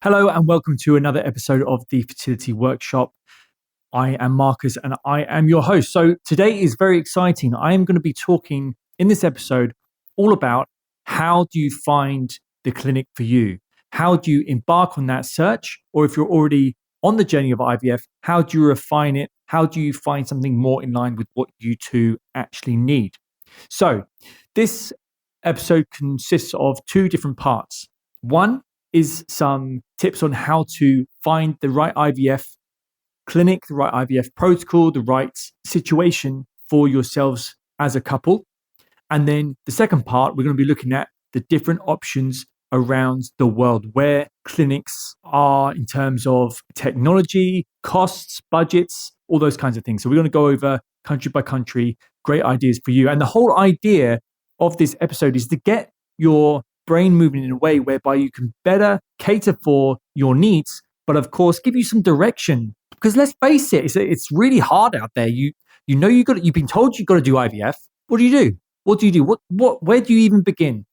Hello and welcome to another episode of the Fertility Workshop. I am Marcus and I am your host. So today is very exciting. I am going to be talking in this episode all about how do you find the clinic for you? How do you embark on that search? Or if you're already on the journey of IVF, how do you refine it? How do you find something more in line with what you two actually need? So this episode consists of two different parts. One is some tips on how to find the right IVF clinic, the right IVF protocol, the right situation for yourselves as a couple. And then the second part, we're going to be looking at the different options around the world where clinics are in terms of technology, costs, budgets, all those kinds of things. So we're going to go over country by country, great ideas for you. And the whole idea of this episode is to get your brain moving in a way whereby you can better cater for your needs, but of course give you some direction. Because let's face it, it's really hard out there. You've been told you've got to do IVF. What do you do? What do you do? Where do you even begin?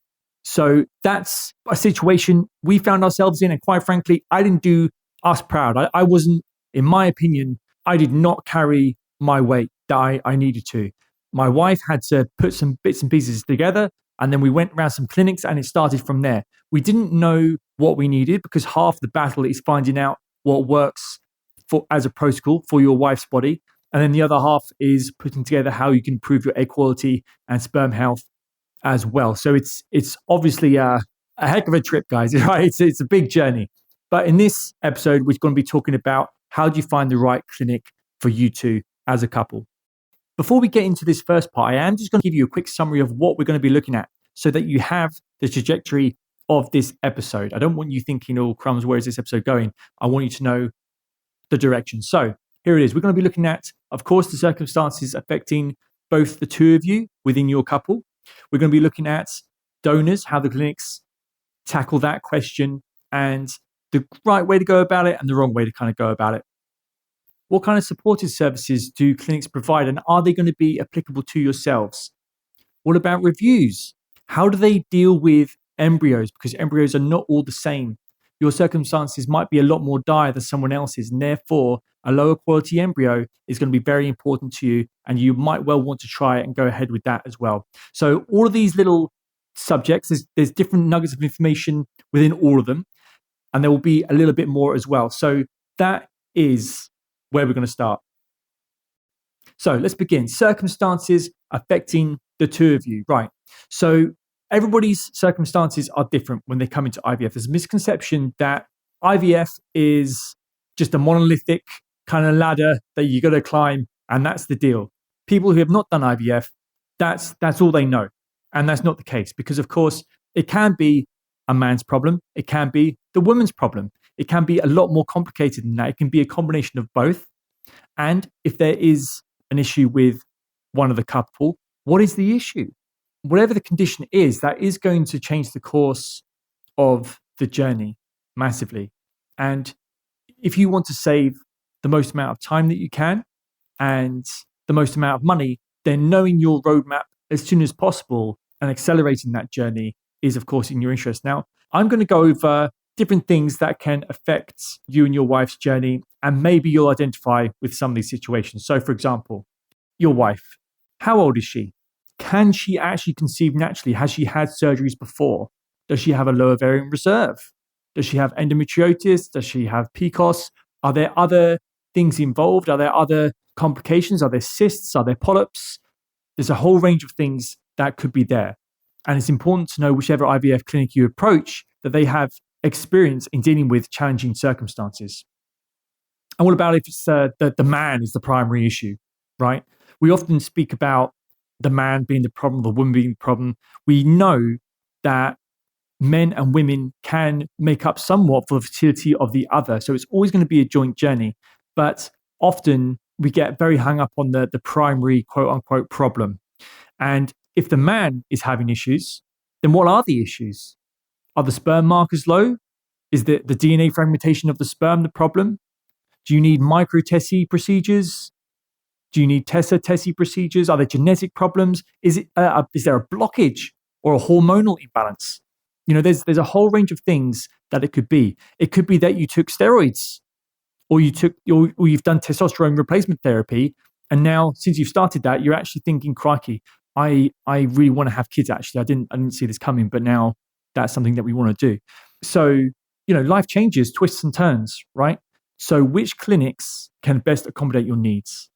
So that's a situation we found ourselves in, and quite frankly, I didn't do us proud. I wasn't, in my opinion, I did not carry my weight that I needed to. My wife had to put some bits and pieces together. And then we went around some clinics and it started from there. We didn't know what we needed because half the battle is finding out what works as a protocol for your wife's body. And then the other half is putting together how you can improve your egg quality and sperm health as well. So it's obviously a heck of a trip, guys, right? It's a big journey. But in this episode, we're going to be talking about how do you find the right clinic for you two as a couple. Before we get into this first part, I am just going to give you a quick summary of what we're going to be looking at so that you have the trajectory of this episode. I don't want you thinking, oh, crumbs, where is this episode going? I want you to know the direction. So here it is. We're going to be looking at, of course, the circumstances affecting both the two of you within your couple. We're going to be looking at donors, how the clinics tackle that question, and the right way to go about it and the wrong way to kind of go about it. What kind of supportive services do clinics provide, and are they going to be applicable to yourselves? What about reviews? How do they deal with embryos? Because embryos are not all the same. Your circumstances might be a lot more dire than someone else's, and therefore a lower quality embryo is going to be very important to you, and you might well want to try it and go ahead with that as well. So all of these little subjects, there's different nuggets of information within all of them, and there will be a little bit more as well. So that is where we're going to start. So let's begin. Circumstances affecting the two of you. Right. So everybody's circumstances are different when they come into IVF. There's a misconception that IVF is just a monolithic kind of ladder that you got to climb, and that's the deal. People who have not done IVF, that's all they know. And that's not the case, because of course it can be a man's problem. It can be the woman's problem. It can be a lot more complicated than that. It can be a combination of both. And if there is an issue with one of the couple, what is the issue? Whatever the condition is, that is going to change the course of the journey massively. And if you want to save the most amount of time that you can and the most amount of money, then knowing your roadmap as soon as possible and accelerating that journey is, of course, in your interest. Now, I'm going to go over different things that can affect you and your wife's journey, and maybe you'll identify with some of these situations. So, for example, your wife, how old is she? Can she actually conceive naturally? Has she had surgeries before? Does she have a low ovarian reserve? Does she have endometriosis? Does she have PCOS? Are there other things involved? Are there other complications? Are there cysts? Are there polyps? There's a whole range of things that could be there. And it's important to know whichever IVF clinic you approach that they have experience in dealing with challenging circumstances. And what about if it's the man is the primary issue, right? We often speak about the man being the problem, the woman being the problem. We know that men and women can make up somewhat for the fertility of the other. So it's always going to be a joint journey. But often we get very hung up on the primary quote unquote problem. And if the man is having issues, then what are the issues? Are the sperm markers low? Is the DNA fragmentation of the sperm the problem? Do you need micro-TESE procedures? Do you need TESE procedures? Are there genetic problems? Is there a blockage or a hormonal imbalance? You know, there's a whole range of things that it could be. It could be that you took steroids, or you've done testosterone replacement therapy, and now since you've started that, you're actually thinking, crikey, I really want to have kids. Actually, I didn't see this coming, but now that's something that we want to do. So, life changes, twists and turns, right? So which clinics can best accommodate your needs?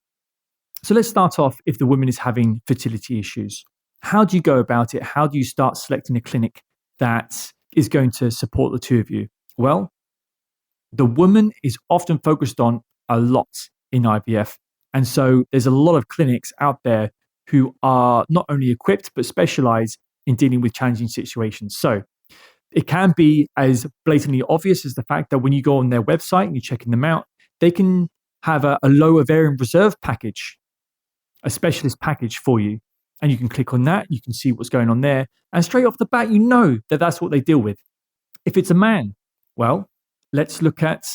So let's start off if the woman is having fertility issues. How do you go about it? How do you start selecting a clinic that is going to support the two of you? Well, the woman is often focused on a lot in IVF. And so there's a lot of clinics out there who are not only equipped, but specialize in dealing with challenging situations. So it can be as blatantly obvious as the fact that when you go on their website and you're checking them out, they can have a low ovarian reserve package, a specialist package for you. And you can click on that, you can see what's going on there. And straight off the bat, you know that that's what they deal with. If it's a man, well, let's look at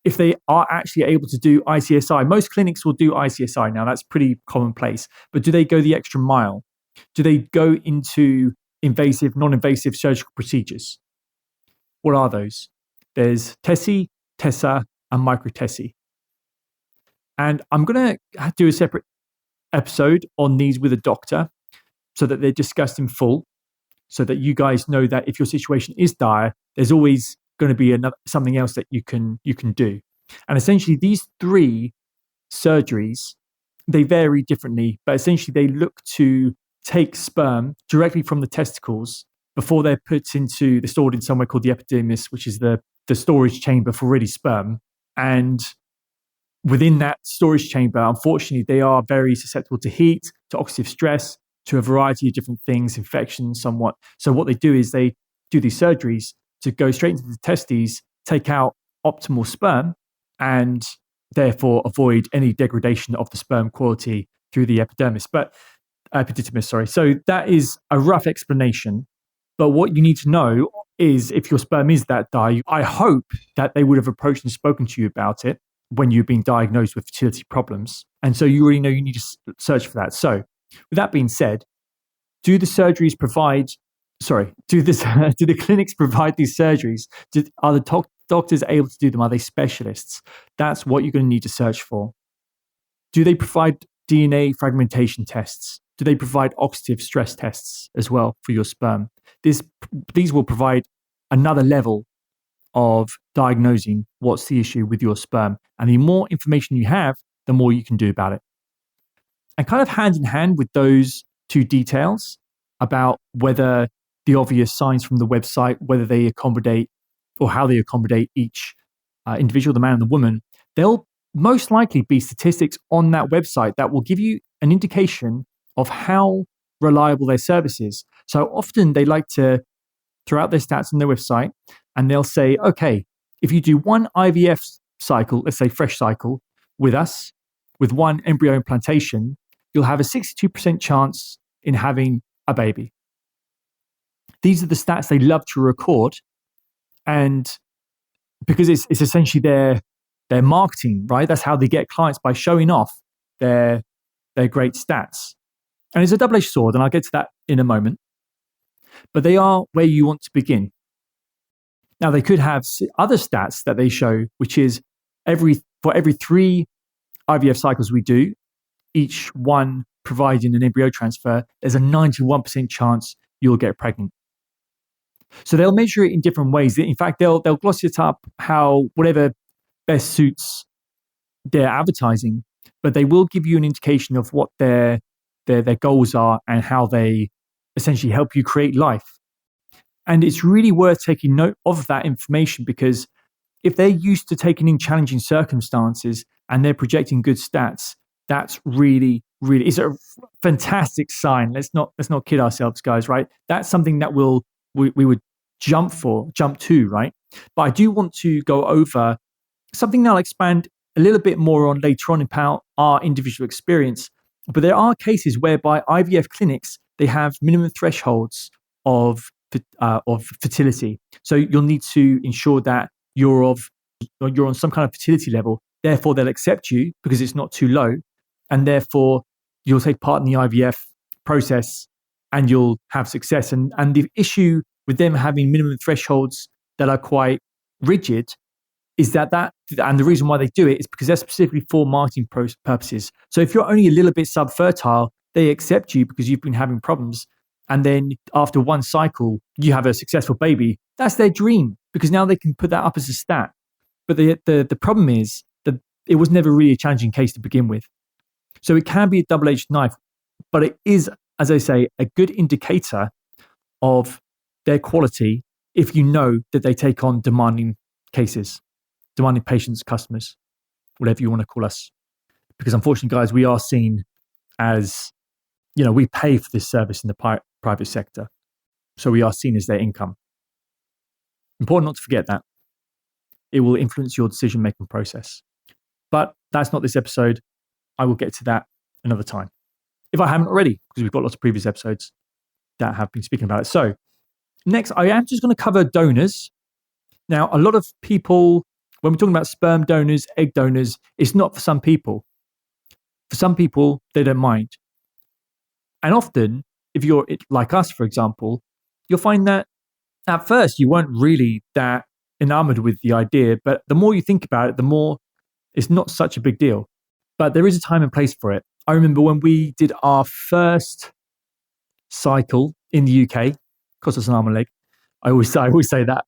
if they are actually able to do ICSI. Most clinics will do ICSI now, that's pretty commonplace. But do they go the extra mile? Do they go into invasive, non-invasive surgical procedures? What are those? There's TESI, TESA, and micro-TESI. And I'm going to do a separate episode on these with a doctor so that they're discussed in full, so that you guys know that if your situation is dire, there's always going to be something else that you can do. And essentially these three surgeries, they vary differently, but essentially they look to take sperm directly from the testicles before they're stored in somewhere called the epidermis, which is the storage chamber for ready sperm. And within that storage chamber, unfortunately, they are very susceptible to heat, to oxidative stress, to a variety of different things, infections, somewhat. So what they do is they do these surgeries to go straight into the testes, take out optimal sperm, and therefore avoid any degradation of the sperm quality through the epididymis. So that is a rough explanation. But what you need to know is if your sperm is that dire, I hope that they would have approached and spoken to you about it when you've been diagnosed with fertility problems. And so you already know you need to search for that. So with that being said, do the clinics provide these surgeries? Are the doctors able to do them? Are they specialists? That's what you're going to need to search for. Do they provide DNA fragmentation tests? Do they provide oxidative stress tests as well for your sperm? These will provide another level of diagnosing what's the issue with your sperm. And the more information you have, the more you can do about it. And kind of hand in hand with those two details about whether the obvious signs from the website, whether they accommodate or how they accommodate each individual, the man and the woman, there'll most likely be statistics on that website that will give you an indication of how reliable their service is. So often they like to throw out their stats on their website and they'll say, okay, if you do one IVF cycle, let's say fresh cycle with us, with one embryo implantation, you'll have a 62% chance in having a baby. These are the stats they love to record. And because it's essentially their marketing, right? That's how they get clients, by showing off their great stats. And it's a double-edged sword, and I'll get to that in a moment. But they are where you want to begin. Now, they could have other stats that they show, which is for every 3 IVF cycles we do, each one providing an embryo transfer, there's a 91% chance you'll get pregnant. So they'll measure it in different ways. In fact, they'll gloss it up how whatever best suits their advertising, but they will give you an indication of what their goals are and how they essentially help you create life. And it's really worth taking note of that information, because if they're used to taking in challenging circumstances and they're projecting good stats, that's really, really, it's a fantastic sign. Let's not kid ourselves, guys, right? That's something that we would jump to, right? But I do want to go over something that I'll expand a little bit more on later on about our individual experience. But there are cases whereby IVF clinics, they have minimum thresholds of fertility. So you'll need to ensure that you're on some kind of fertility level. Therefore, they'll accept you because it's not too low. And therefore, you'll take part in the IVF process and you'll have success. And the issue with them having minimum thresholds that are quite rigid is that and the reason why they do it is because they're specifically for marketing purposes. So if you're only a little bit subfertile, they accept you because you've been having problems. And then after one cycle, you have a successful baby. That's their dream because now they can put that up as a stat. But the problem is that it was never really a challenging case to begin with. So it can be a double-edged knife, but it is, as I say, a good indicator of their quality if you know that they take on demanding cases, demanding patients, customers, whatever you want to call us. Because unfortunately, guys, we are seen as, we pay for this service in the private sector. So we are seen as their income. Important not to forget that. It will influence your decision-making process. But that's not this episode. I will get to that another time. If I haven't already, because we've got lots of previous episodes that have been speaking about it. So next, I am just going to cover donors. Now, a lot of people, when we're talking about sperm donors, egg donors, it's not for some people. For some people, they don't mind. And often, if you're like us, for example, you'll find that at first you weren't really that enamored with the idea, but the more you think about it, the more it's not such a big deal. But there is a time and place for it. I remember when we did our first cycle in the UK, cost us an arm and leg. I always say that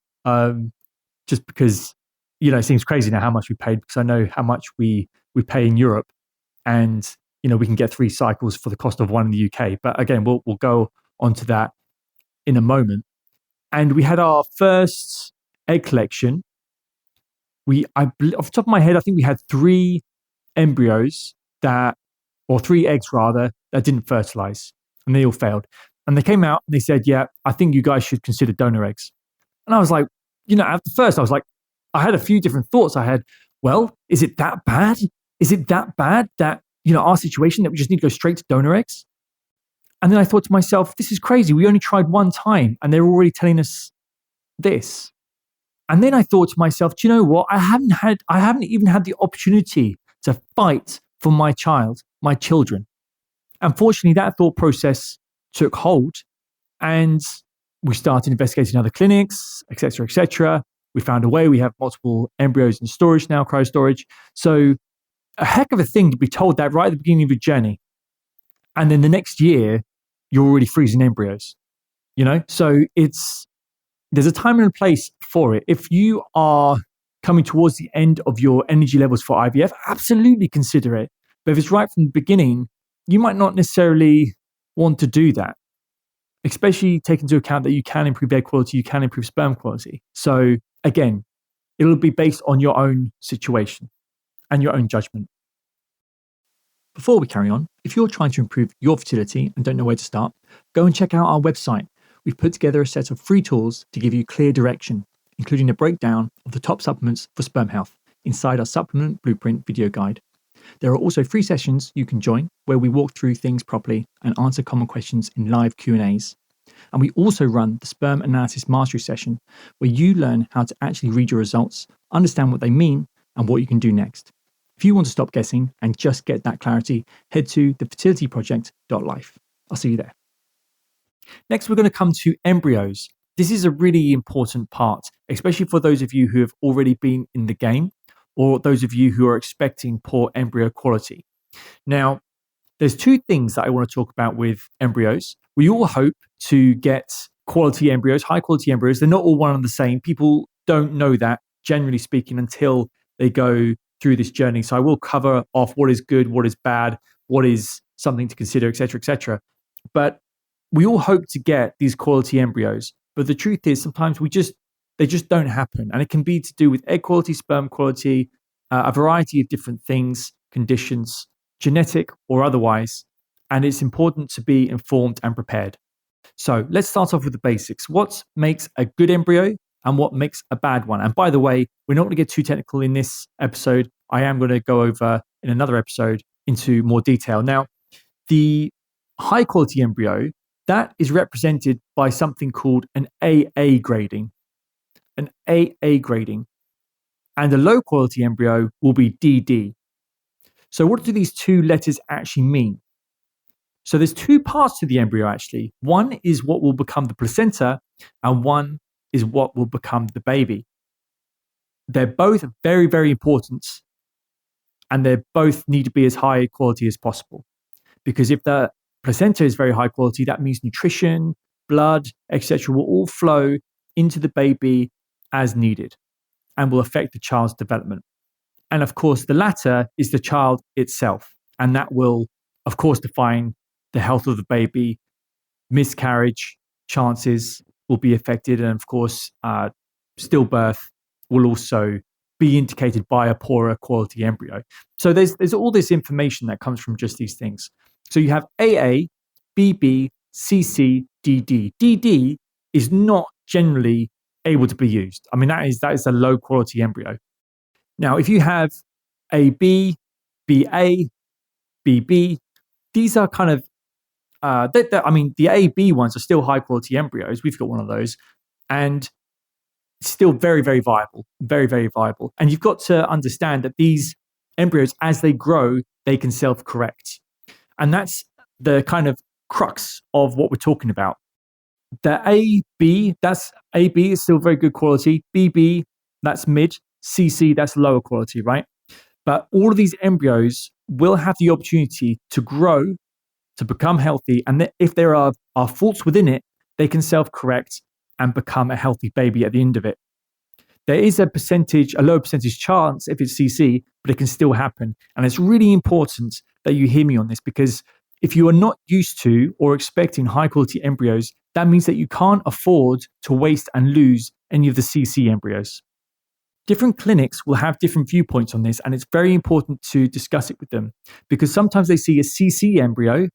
just because, it seems crazy now how much we paid, because I know how much we pay in Europe, and we can get 3 cycles for the cost of one in the UK. But again, we'll go onto that in a moment. And we had our first egg collection. Off the top of my head, I think we had 3 embryos or 3 eggs rather, that didn't fertilize, and they all failed. And they came out and they said, yeah, I think you guys should consider donor eggs. And I was like, at first I was like, I had a few different thoughts. I had, well, is it that bad? Is it that bad that, our situation, that we just need to go straight to donor eggs? And then I thought to myself, this is crazy. We only tried one time and they're already telling us this. And then I thought to myself, do you know what? I haven't even had the opportunity to fight for my children. Unfortunately, that thought process took hold, and we started investigating other clinics, etc., etc. We found a way. We have multiple embryos in storage now, cryo-storage. So a heck of a thing to be told that right at the beginning of your journey. And then the next year, you're already freezing embryos, So there's a time and a place for it. If you are coming towards the end of your energy levels for IVF, absolutely consider it. But if it's right from the beginning, you might not necessarily want to do that, especially take into account that you can improve egg quality, you can improve sperm quality. So again, it'll be based on your own situation and your own judgment. Before we carry on, if you're trying to improve your fertility and don't know where to start, go and check out our website. We've put together a set of free tools to give you clear direction, including a breakdown of the top supplements for sperm health inside our supplement blueprint video guide. There are also free sessions you can join where we walk through things properly and answer common questions in live Q&As. And we also run the Sperm Analysis Mastery session, where you learn how to actually read your results, understand what they mean, and what you can do next. If you want to stop guessing and just get that clarity, head to thefertilityproject.life. I'll see you there. Next, we're going to come to embryos. This is a really important part, especially for those of you who have already been in the game, or those of you who are expecting poor embryo quality. Now, there's 2 things that I want to talk about with embryos. We all hope to get quality embryos, high quality embryos. They're not all one and the same. People don't know that, generally speaking, until they go through this journey. So I will cover off what is good, what is bad, what is something to consider, etc., etc. But we all hope to get these quality embryos. But the truth is, sometimes they just don't happen. And it can be to do with egg quality, sperm quality, a variety of different things, conditions, genetic or otherwise. And it's important to be informed and prepared. So let's start off with the basics. What makes a good embryo and what makes a bad one? And by the way, we're not going to get too technical in this episode. I am going to go over in another episode into more detail. Now, the high quality embryo, that is represented by something called an AA grading. An AA grading. And a low quality embryo will be DD. So what do these 2 letters actually mean? So there's 2 parts to the embryo actually. One is what will become the placenta, and one is what will become the baby. They're both very, very important, and they both need to be as high quality as possible. Because if the placenta is very high quality, that means nutrition, blood, etc., will all flow into the baby as needed and will affect the child's development. And of course, the latter is the child itself. And that will, of course, define the health of the baby. Miscarriage chances will be affected. And of course, stillbirth will also be indicated by a poorer quality embryo. So there's all this information that comes from just these things. So you have AA, BB, CC, DD. DD is not generally able to be used. I mean, that is a low quality embryo. Now, if you have AB, BA, BB, these are kind of, I mean, the AB ones are still high quality embryos. We've got one of those. And still very, very viable, very, very viable. And you've got to understand that these embryos, as they grow, they can self-correct. And that's the kind of crux of what we're talking about. The AB, that's AB is still very good quality. BB, that's mid. CC, that's lower quality, right? But all of these embryos will have the opportunity to grow, to become healthy. And if there are faults within it, they can self-correct and become a healthy baby at the end of it. There is a low percentage chance if it's CC, but it can still happen. And it's really important that you hear me on this, because if you are not used to or expecting high quality embryos, that means that you can't afford to waste and lose any of the CC embryos. Different clinics will have different viewpoints on this, and it's very important to discuss it with them, because sometimes they see a CC embryo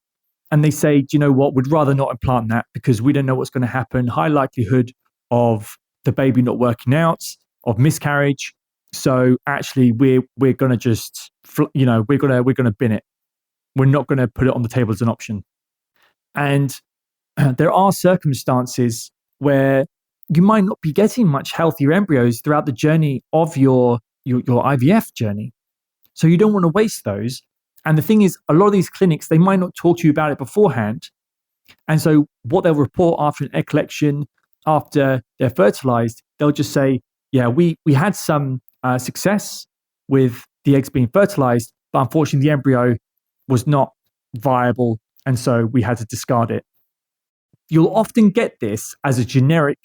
and they say, do you know what, we'd rather not implant that because we don't know what's going to happen. High likelihood of the baby not working out, of miscarriage. So actually we're going to just, we're going to bin it. We're not going to put it on the table as an option. And there are circumstances where you might not be getting much healthier embryos throughout the journey of your IVF journey. So you don't want to waste those. And the thing is, a lot of these clinics, they might not talk to you about it beforehand. And so what they'll report after an egg collection, after they're fertilized, they'll just say, yeah, we had some success with the eggs being fertilized, but unfortunately the embryo was not viable, and so we had to discard it. You'll often get this as a generic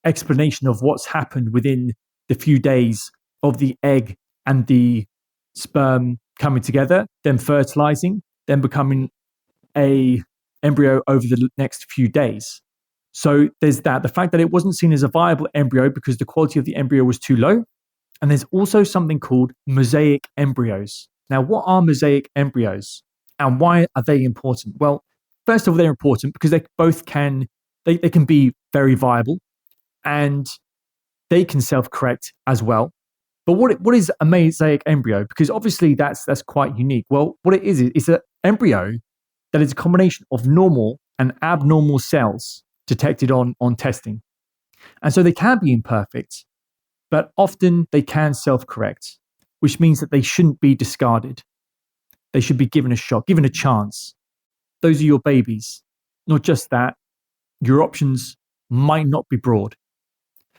explanation of what's happened within the few days of the egg and the sperm coming together, then fertilizing, then becoming a embryo over the next few days. So there's that, the fact that it wasn't seen as a viable embryo because the quality of the embryo was too low. And there's also something called mosaic embryos. Now, what are mosaic embryos and why are they important? Well, first of all, they're important because they both can be very viable and they can self-correct as well. But what is a mosaic embryo? Because obviously that's quite unique. Well, what it is an embryo that is a combination of normal and abnormal cells detected on testing. And so they can be imperfect, but often they can self-correct, which means that they shouldn't be discarded. They should be given a shot, given a chance. Those are your babies. Not just that, your options might not be broad.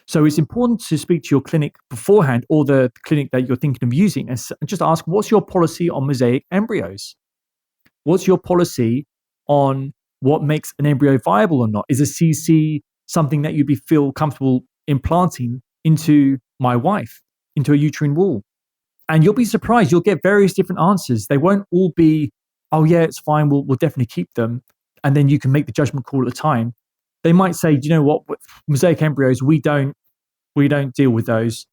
So it's important to speak to your clinic beforehand, or the clinic that you're thinking of using, and just ask, what's your policy on mosaic embryos? What's your policy on what makes an embryo viable or not? Is a CC something that you'd feel comfortable implanting into my wife, into a uterine wall? And you'll be surprised. You'll get various different answers. They won't all be, oh yeah, it's fine, we'll definitely keep them. And then you can make the judgment call at the time. They might say, do you know what, with mosaic embryos, we don't deal with those.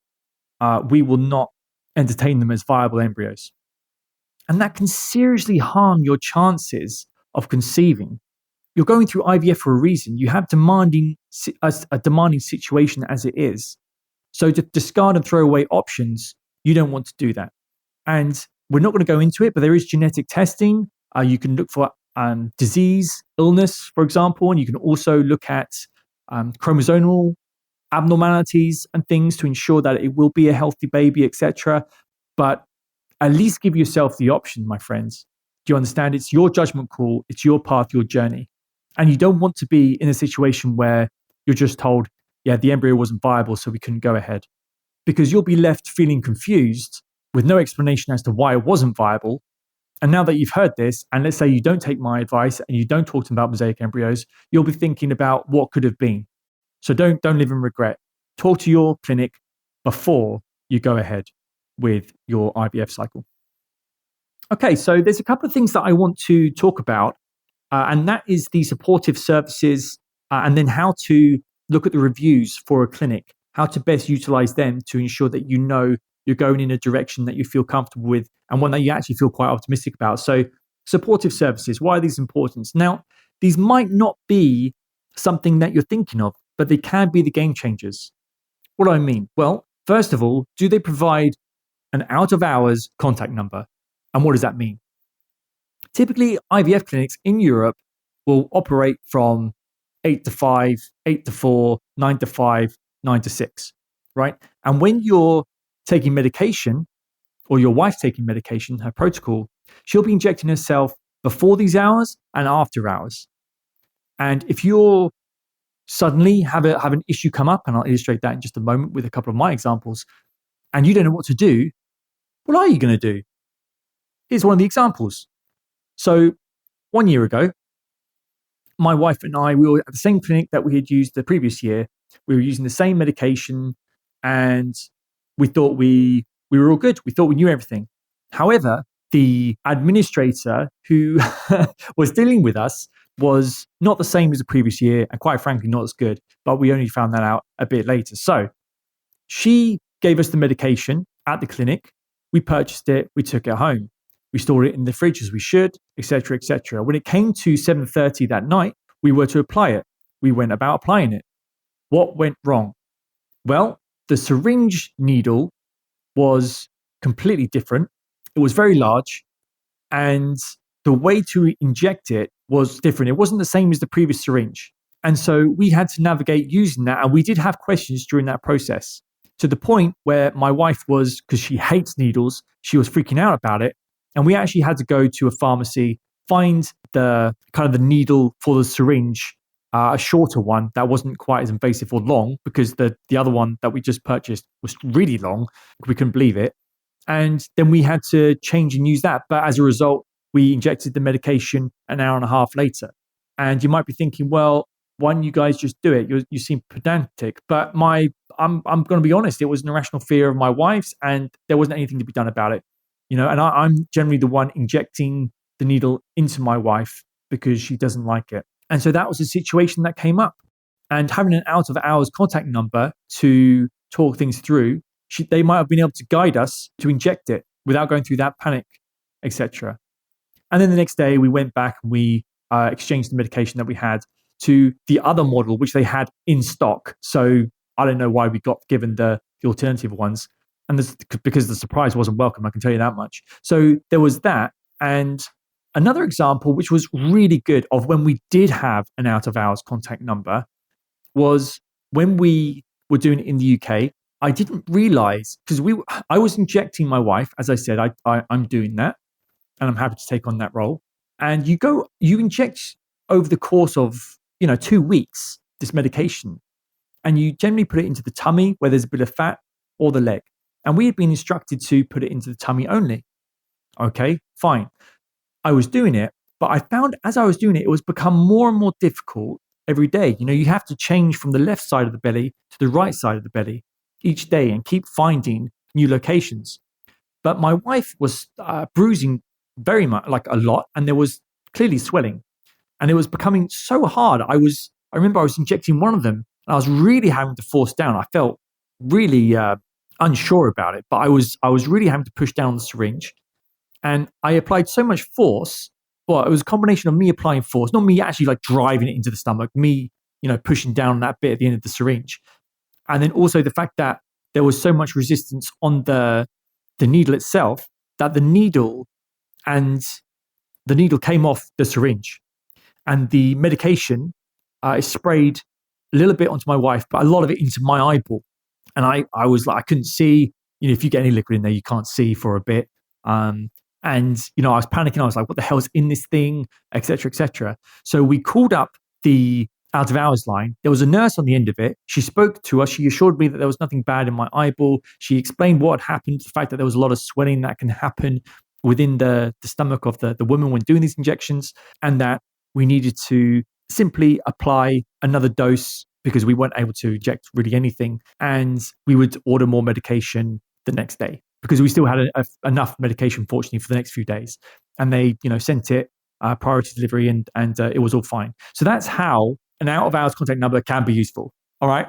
We will not entertain them as viable embryos. And that can seriously harm your chances of conceiving. You're going through IVF for a reason. You have a demanding situation as it is. So to discard and throw away options, you don't want to do that. And we're not going to go into it, but there is genetic testing. You can look for disease, illness, for example, and you can also look at chromosomal abnormalities and things to ensure that it will be a healthy baby, etc. But at least give yourself the option, my friends. Do you understand? It's your judgment call. It's your path, your journey. And you don't want to be in a situation where you're just told, yeah, the embryo wasn't viable, so we couldn't go ahead. Because you'll be left feeling confused with no explanation as to why it wasn't viable. And now that you've heard this, and let's say you don't take my advice and you don't talk to them about mosaic embryos, you'll be thinking about what could have been. So don't live in regret. Talk to your clinic before you go ahead with your IVF cycle. Okay, so there's a couple of things that I want to talk about, and that is the supportive services, and then how to look at the reviews for a clinic, how to best utilize them to ensure that you know you're going in a direction that you feel comfortable with and one that you actually feel quite optimistic about. So, supportive services, why are these important? Now, these might not be something that you're thinking of, but they can be the game changers. What do I mean? Well, first of all, do they provide an out of hours contact number? And what does that mean? Typically, IVF clinics in Europe will operate from 8 to 5, 8 to 4, 9 to 5, 9 to 6, right? And when you're taking medication, or your wife's taking medication, her protocol, she'll be injecting herself before these hours and after hours. And if you're suddenly have an issue come up, and I'll illustrate that in just a moment with a couple of my examples, and you don't know what to do, what are you going to do? Here's one of the examples. So 1 year ago, my wife and I, we were at the same clinic that we had used the previous year. We were using the same medication, and we thought we were all good. We thought we knew everything. However, the administrator who was dealing with us was not the same as the previous year, and quite frankly, not as good. But we only found that out a bit later. So she gave us the medication at the clinic. We purchased it. We took it home. We stored it in the fridge as we should, etc., etc. When it came to 7:30 that night, we were to apply it. We went about applying it. What went wrong? Well, the syringe needle was completely different. It was very large, and the way to inject it was different. It wasn't the same as the previous syringe. And so we had to navigate using that, and we did have questions during that process, to the point where my wife was, because she hates needles, she was freaking out about it. And we actually had to go to a pharmacy, find the kind of the needle for the syringe, a shorter one that wasn't quite as invasive or long, because the other one that we just purchased was really long. We couldn't believe it. And then we had to change and use that. But as a result, we injected the medication an hour and a half later. And you might be thinking, well, why don't you guys just do it? You seem pedantic. But I'm going to be honest, it was an irrational fear of my wife's, and there wasn't anything to be done about it. And I'm generally the one injecting the needle into my wife because she doesn't like it. And so that was a situation that came up. And having an out of hours contact number to talk things through, they might have been able to guide us to inject it without going through that panic, etc. And then the next day we went back and we exchanged the medication that we had to the other model, which they had in stock. So I don't know why we got given the alternative ones. And because the surprise wasn't welcome, I can tell you that much. So there was that. And another example, which was really good, of when we did have an out of hours contact number, was when we were doing it in the UK. I didn't realize, because I was injecting my wife. As I said, I'm doing that, and I'm happy to take on that role. And you inject over the course of 2 weeks this medication, and you generally put it into the tummy where there's a bit of fat, or the leg. And we had been instructed to put it into the tummy only. Okay, fine. I was doing it, but I found as I was doing it, it was become more and more difficult every day. You have to change from the left side of the belly to the right side of the belly each day and keep finding new locations. But my wife was bruising very much, like a lot, and there was clearly swelling. And it was becoming so hard. I remember I was injecting one of them, and I was really having to force down. I felt really unsure about it, but I was really having to push down the syringe, and I applied so much force. Well, it was a combination of me applying force, not me actually like driving it into the stomach, me pushing down that bit at the end of the syringe, and then also the fact that there was so much resistance on the needle itself that the needle came off the syringe, and the medication is sprayed a little bit onto my wife, but a lot of it into my eyeball. And I was like, I couldn't see. If you get any liquid in there, you can't see for a bit. And I was panicking. I was like, what the hell's in this thing, etc., etc. So we called up the out of hours line. There was a nurse on the end of it. She spoke to us. She assured me that there was nothing bad in my eyeball. She explained what had happened, the fact that there was a lot of swelling that can happen within the stomach of the woman when doing these injections, and that we needed to simply apply another dose because we weren't able to inject really anything. And we would order more medication the next day because we still had enough medication, fortunately, for the next few days. And they, sent it priority delivery, and it was all fine. So that's how an out of hours contact number can be useful. All right.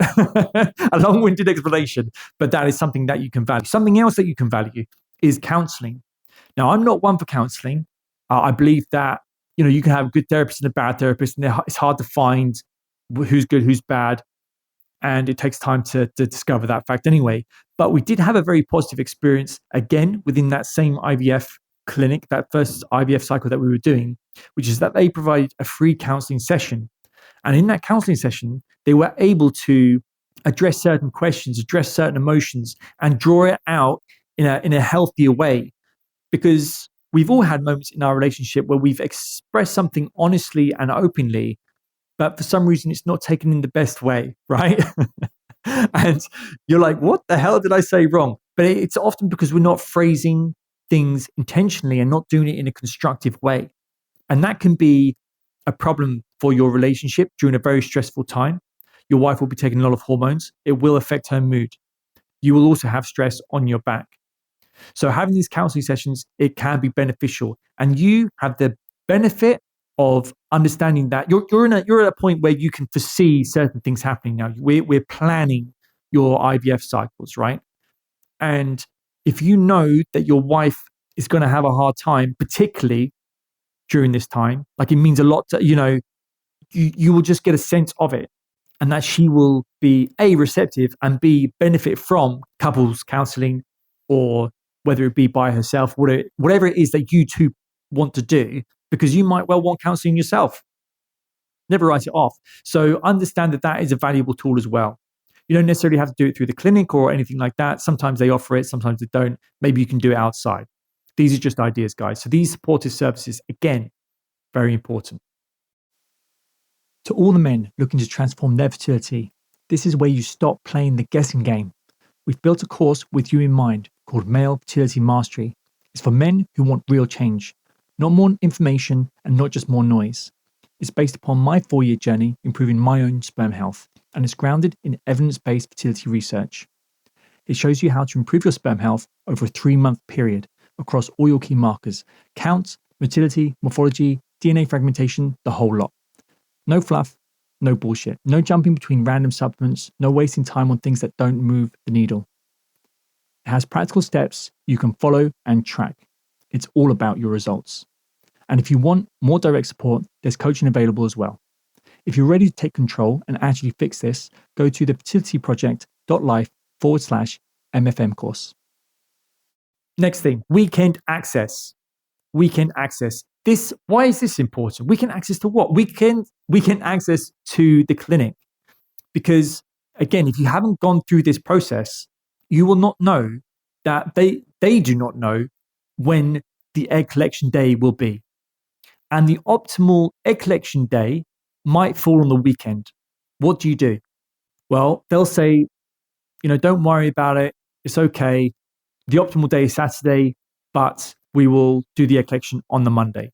A long-winded explanation, but that is something that you can value. Something else that you can value is counseling. Now, I'm not one for counseling. I believe that, you can have a good therapist and a bad therapist, and it's hard to find who's good, who's bad. And it takes time to discover that fact anyway. But we did have a very positive experience, again, within that same IVF clinic, that first IVF cycle that we were doing, which is that they provided a free counseling session. And in that counseling session, they were able to address certain questions, address certain emotions, and draw it out in a healthier way. Because we've all had moments in our relationship where we've expressed something honestly and openly, but for some reason it's not taken in the best way, right? And you're like, what the hell did I say wrong? But it's often because we're not phrasing things intentionally and not doing it in a constructive way. And that can be a problem for your relationship during a very stressful time. Your wife will be taking a lot of hormones. It will affect her mood. You will also have stress on your back. So having these counseling sessions, it can be beneficial. And you have the benefit of understanding that you're at a point where you can foresee certain things happening now. We're planning your IVF cycles, right? And if you know that your wife is going to have a hard time, particularly during this time, like it means a lot to, you will just get a sense of it, and that she will be A, receptive, and B, benefit from couples counseling, or whether it be by herself, whatever it is that you two want to do, because you might well want counseling yourself. Never write it off. So understand that that is a valuable tool as well. You don't necessarily have to do it through the clinic or anything like that. Sometimes they offer it, sometimes they don't. Maybe you can do it outside. These are just ideas, guys. So these supportive services, again, very important. To all the men looking to transform their fertility, this is where you stop playing the guessing game. We've built a course with you in mind called Male Fertility Mastery. It's for men who want real change, not more information and not just more noise. It's based upon my 4-year journey improving my own sperm health, and it's grounded in evidence-based fertility research. It shows you how to improve your sperm health over a 3-month period across all your key markers: count, motility, morphology, DNA fragmentation, the whole lot. No fluff, no bullshit, no jumping between random supplements, no wasting time on things that don't move the needle. It has practical steps you can follow and track. It's all about your results. And if you want more direct support, there's coaching available as well. If you're ready to take control and actually fix this, go to thefertilityproject.life/MFM course. Next thing, weekend access. Weekend access. Why is this important? Weekend access to what? Weekend access to the clinic. Because again, if you haven't gone through this process, you will not know that they do not know when the egg collection day will be. And the optimal egg collection day might fall on the weekend. What do you do? Well, they'll say, don't worry about it. It's okay. The optimal day is Saturday, but we will do the egg collection on the Monday.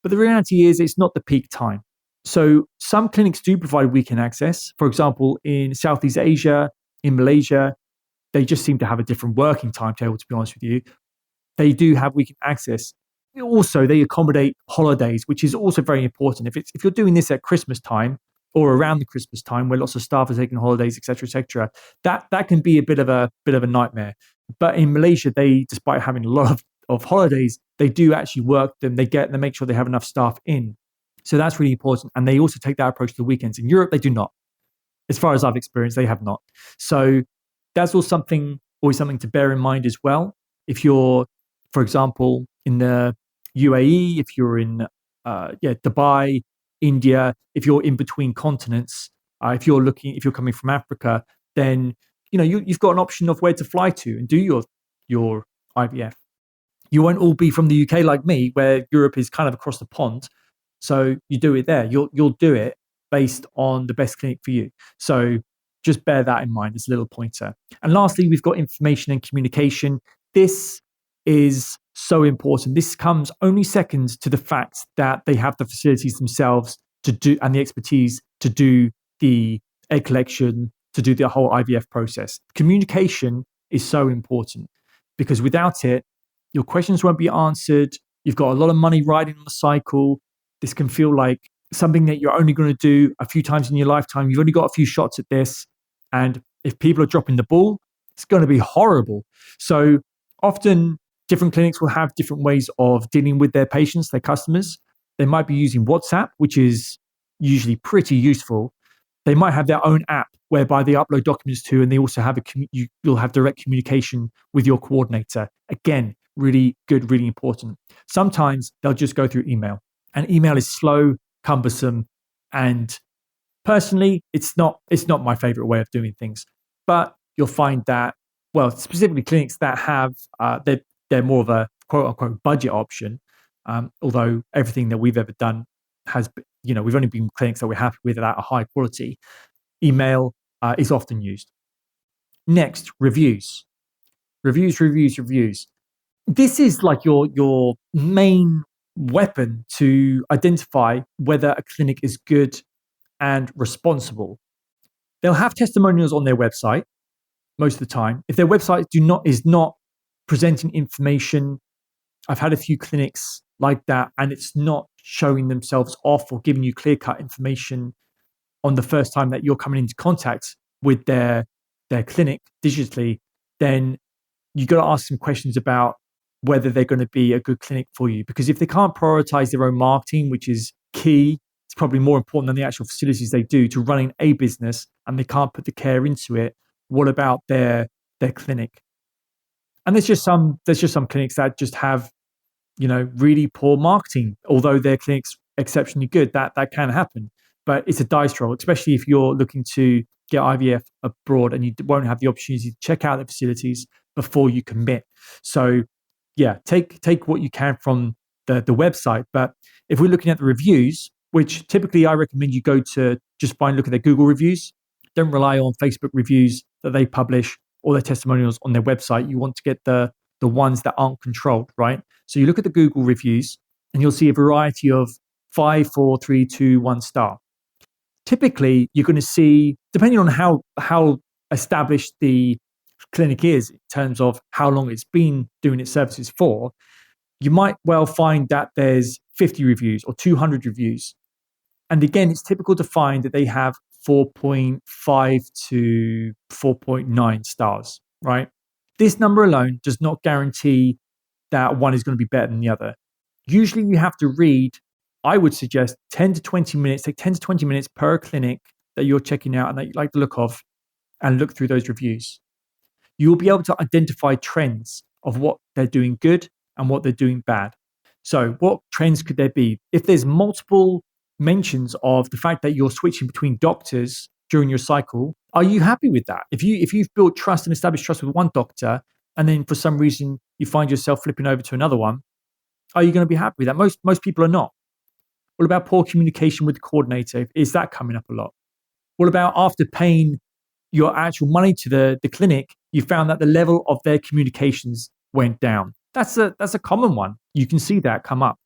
But the reality is it's not the peak time. So some clinics do provide weekend access. For example, in Southeast Asia, in Malaysia, they just seem to have a different working timetable, to be honest with you. They do have weekend access. Also, they accommodate holidays, which is also very important. If you're doing this at Christmas time or around the Christmas time, where lots of staff are taking holidays, etc., that can be a bit of a nightmare. But in Malaysia, they, despite having a lot of holidays, they do actually work them. They make sure they have enough staff in. So that's really important. And they also take that approach to the weekends. In Europe, they do not. As far as I've experienced, they have not. So that's always something to bear in mind as well. If you're, for example, in the UAE, if you're in Dubai, India, if you're in between continents, if you're coming from Africa, then you've got an option of where to fly to and do your IVF. You won't all be from the UK like me, where Europe is kind of across the pond. So you do it there. You'll do it based on the best clinic for you. So just bear that in mind as a little pointer. And lastly, we've got information and communication. This is so important. This comes only second to the fact that they have the facilities themselves to do and the expertise to do the egg collection, to do the whole IVF process. Communication is so important because without it, your questions won't be answered. You've got a lot of money riding on the cycle. This can feel like something that you're only going to do a few times in your lifetime. You've only got a few shots at this. And if people are dropping the ball, it's going to be horrible. So often different clinics will have different ways of dealing with their patients, their customers. They might be using WhatsApp, which is usually pretty useful. They might have their own app whereby they upload documents to, and they also have you'll have direct communication with your coordinator. Again, really good, really important. Sometimes they'll just go through email, and email is slow, cumbersome, and personally, it's not my favorite way of doing things. But you'll find that, well, specifically clinics that have they're more of a quote unquote budget option. Although everything that we've ever done has, we've only been clinics that we're happy with at a high quality. Email is often used. Next, reviews. Reviews. This is like your main weapon to identify whether a clinic is good and responsible. They'll have testimonials on their website most of the time. If their website is not presenting information, I've had a few clinics like that, and it's not showing themselves off or giving you clear-cut information on the first time that you're coming into contact with their clinic digitally, then you got to ask some questions about whether they're going to be a good clinic for you. Because if they can't prioritize their own marketing, which is key, it's probably more important than the actual facilities they do to running a business, and they can't put the care into it, what about their clinic? And there's just some clinics that just have, really poor marketing, although their clinic's exceptionally good. That can happen. But it's a dice roll, especially if you're looking to get IVF abroad and you won't have the opportunity to check out the facilities before you commit. So yeah, take what you can from the website. But if we're looking at the reviews, which typically I recommend you go to just look at their Google reviews. Don't rely on Facebook reviews that they publish or their testimonials on their website. You want to get the ones that aren't controlled, right? So you look at the Google reviews and you'll see a variety of 5, 4, 3, 2, 1 star. Typically, you're going to see, depending on how established the clinic is in terms of how long it's been doing its services for, you might well find that there's 50 reviews or 200 reviews. And again, it's typical to find that they have 4.5 to 4.9 stars, right? This number alone does not guarantee that one is going to be better than the other. Usually you have to read, I would suggest 10 to 20 minutes, take 10 to 20 minutes per clinic that you're checking out and that you like the look of, and look through those reviews. You'll be able to identify trends of what they're doing good and what they're doing bad. So what trends could there be? If there's multiple mentions of the fact that you're switching between doctors during your cycle, are you happy with that? If you've built trust and established trust with one doctor, and then for some reason you find yourself flipping over to another one, are you going to be happy with that? Most people are not. What about poor communication with the coordinator? Is that coming up a lot? What about after paying your actual money to the clinic, you found that the level of their communications went down? That's a common one. You can see that come up.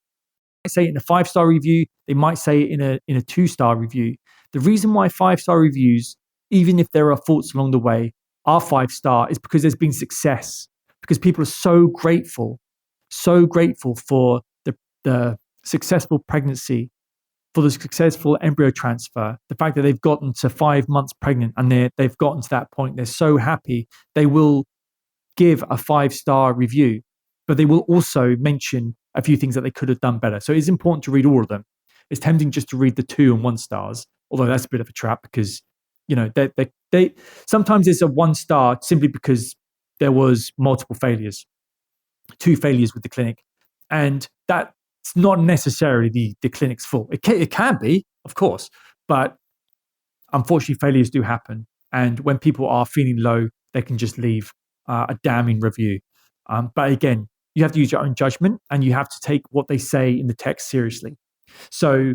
They say it in a 5-star review. They might say it in a 2-star review. The reason why 5-star reviews, even if there are faults along the way, are 5-star is because there's been success. Because people are so grateful for the successful pregnancy, for the successful embryo transfer, the fact that they've gotten to 5 months pregnant and they've gotten to that point. They're so happy. They will give a 5-star review, but they will also mention a few things that they could have done better. So it's important to read all of them. It's tempting just to read the 2 and 1 stars, although that's a bit of a trap because, they sometimes it's a 1 star simply because there was multiple failures, 2 failures with the clinic. And that's not necessarily the clinic's fault. It can be, of course, but unfortunately failures do happen. And when people are feeling low, they can just leave a damning review. But again, you have to use your own judgment and you have to take what they say in the text seriously. So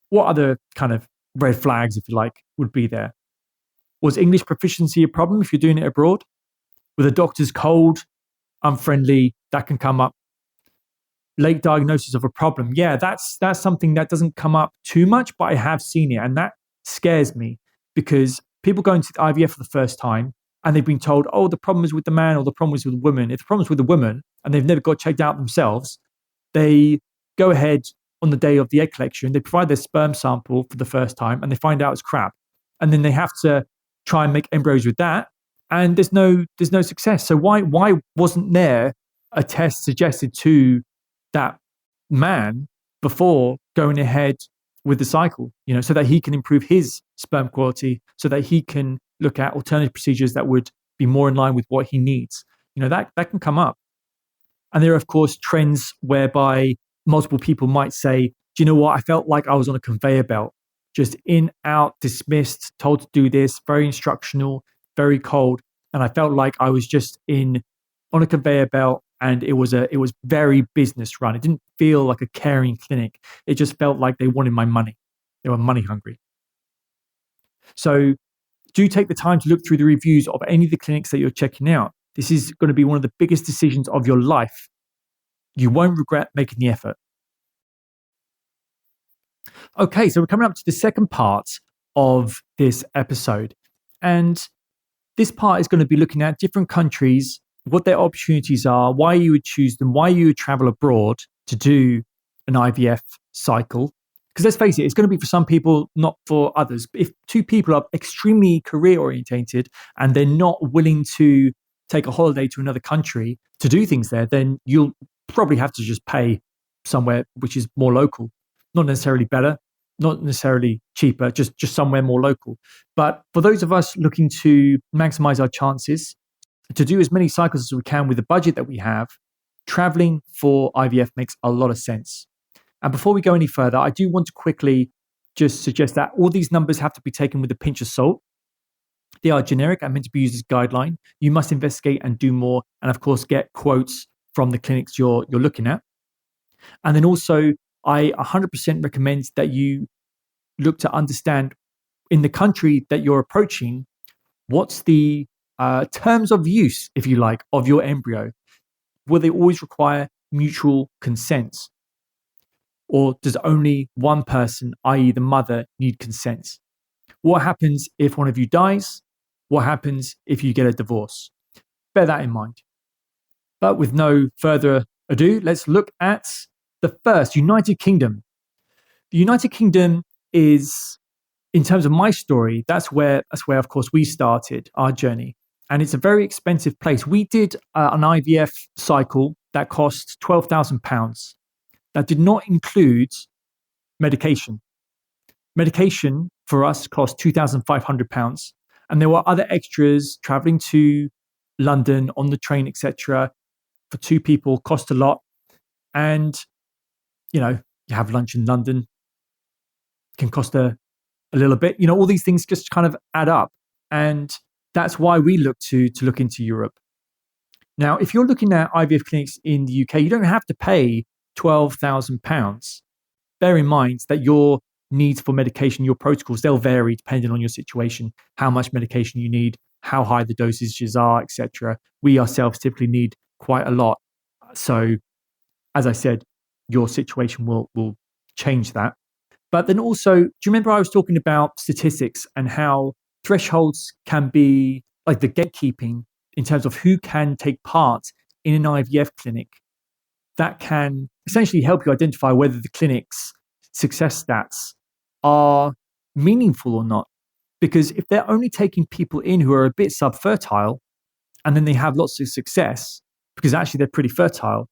what other kind of red flags, if you like, would be there. Was English proficiency a problem if you're doing it abroad? Were the doctors cold, unfriendly? That can come up. Late diagnosis of a problem. Yeah, that's something that doesn't come up too much, but I have seen it, and that scares me because people go into the IVF for the first time and they've been told, oh, the problem is with the man or the problem is with the woman. If the problem is with the woman and they've never got checked out themselves, they go ahead on the day of the egg collection, they provide their sperm sample for the first time and they find out it's crap. And then they have to try and make embryos with that. And there's no success. So why wasn't there a test suggested to that man before going ahead with the cycle, so that he can improve his sperm quality, so that he can look at alternative procedures that would be more in line with what he needs. That can come up. And there are, of course, trends whereby multiple people might say, do you know what? I felt like I was on a conveyor belt, just in, out, dismissed, told to do this, very instructional, very cold. And I felt like I was just on a conveyor belt, and it was very business run. It didn't feel like a caring clinic. It just felt like they wanted my money. They were money hungry. So do take the time to look through the reviews of any of the clinics that you're checking out. This is going to be one of the biggest decisions of your life. You won't regret making the effort. Okay, so we're coming up to the second part of this episode. And this part is going to be looking at different countries, what their opportunities are, why you would choose them, why you would travel abroad to do an IVF cycle. Because let's face it, it's going to be for some people, not for others. If two people are extremely career orientated and they're not willing to take a holiday to another country to do things there, then you'll probably have to just pay somewhere which is more local. Not necessarily better, not necessarily cheaper, just somewhere more local. But for those of us looking to maximize our chances, to do as many cycles as we can with the budget that we have, traveling for IVF makes a lot of sense. And before we go any further, I do want to quickly just suggest that all these numbers have to be taken with a pinch of salt. They are generic and meant to be used as a guideline. You must investigate and do more, and of course, get quotes from the clinics you're looking at. And then also, I 100% recommend that you look to understand in the country that you're approaching, what's the terms of use, if you like, of your embryo. Will they always require mutual consent? Or does only one person, i.e. the mother, need consent? What happens if one of you dies? What happens if you get a divorce? Bear that in mind. But with no further ado, let's look at the first, United Kingdom. The United Kingdom is, in terms of my story, that's where of course we started our journey. And it's a very expensive place. We did an IVF cycle that cost £12,000. That did not include medication. Medication for us cost £2,500. And there were other extras, traveling to London on the train, etc. For two people, cost a lot. And, you have lunch in London, can cost a little bit. All these things just kind of add up. And that's why we look to look into Europe. Now, if you're looking at IVF clinics in the UK, you don't have to pay £12,000. Bear in mind that your needs for medication, your protocols, they'll vary depending on your situation, how much medication you need, how high the dosages are, etc. We ourselves typically need quite a lot. So, as I said, your situation will change that. But then also, do you remember I was talking about statistics and how thresholds can be like the gatekeeping in terms of who can take part in an IVF clinic? That can essentially help you identify whether the clinic's success stats are meaningful or not. Because if they're only taking people in who are a bit subfertile and then they have lots of success because actually they're pretty fertile,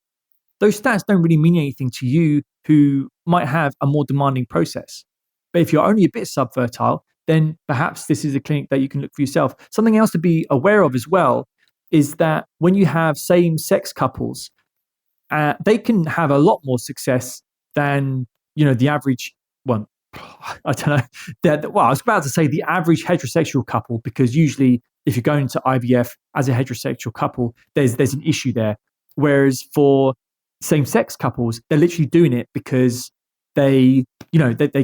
those stats don't really mean anything to you who might have a more demanding process. But if you're only a bit subfertile, then perhaps this is a clinic that you can look for yourself. Something else to be aware of as well is that when you have same-sex couples, they can have a lot more success than the average one. I don't know. I was about to say the average heterosexual couple, because usually if you're going to IVF as a heterosexual couple, there's an issue there. Whereas for same-sex couples, they're literally doing it because they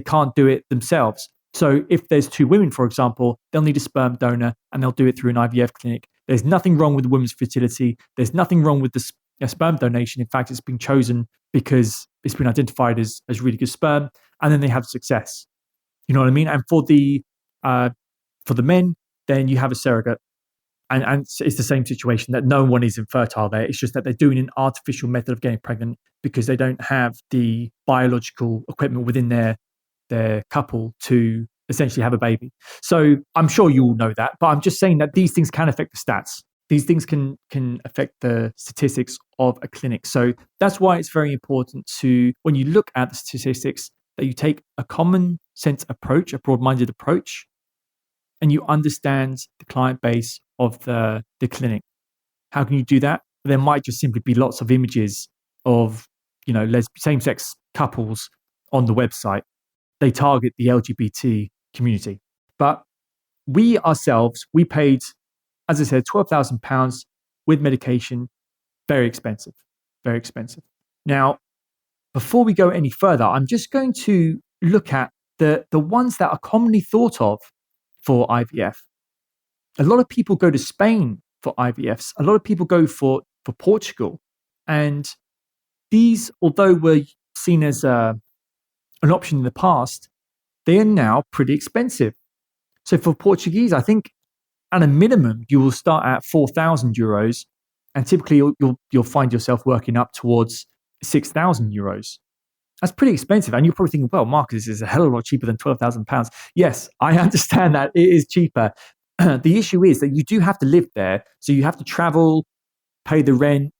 can't do it themselves. So if there's two women, for example, they'll need a sperm donor and they'll do it through an IVF clinic. There's nothing wrong with the woman's fertility. There's nothing wrong with the sperm donation. In fact, it's been chosen because it's been identified as really good sperm, and then they have success. You know what I mean? And for the men, then you have a surrogate. And it's the same situation that no one is infertile there. It's just that they're doing an artificial method of getting pregnant because they don't have the biological equipment within their couple to essentially have a baby. So I'm sure you all know that, but I'm just saying that these things can affect the stats. These things can affect the statistics of a clinic. So that's why it's very important to, when you look at the statistics, that you take a common sense approach, a broad-minded approach, and you understand the client base of the clinic. How can you do that? There might just simply be lots of images of, same-sex couples on the website. They target the LGBT community. But we ourselves, we paid, as I said, £12,000 with medication. Very expensive, very expensive. Now, before we go any further, I'm just going to look at the ones that are commonly thought of for IVF. A lot of people go to Spain for IVFs. A lot of people go for Portugal. And these, although were seen as an option in the past, they are now pretty expensive. So for Portuguese, I think at a minimum, you will start at €4,000, and typically you'll find yourself working up towards €6,000. That's pretty expensive. And you're probably thinking, well, Marcus, this is a hell of a lot cheaper than £12,000. Yes, I understand that it is cheaper. The issue is that you do have to live there. So you have to travel, pay the rent,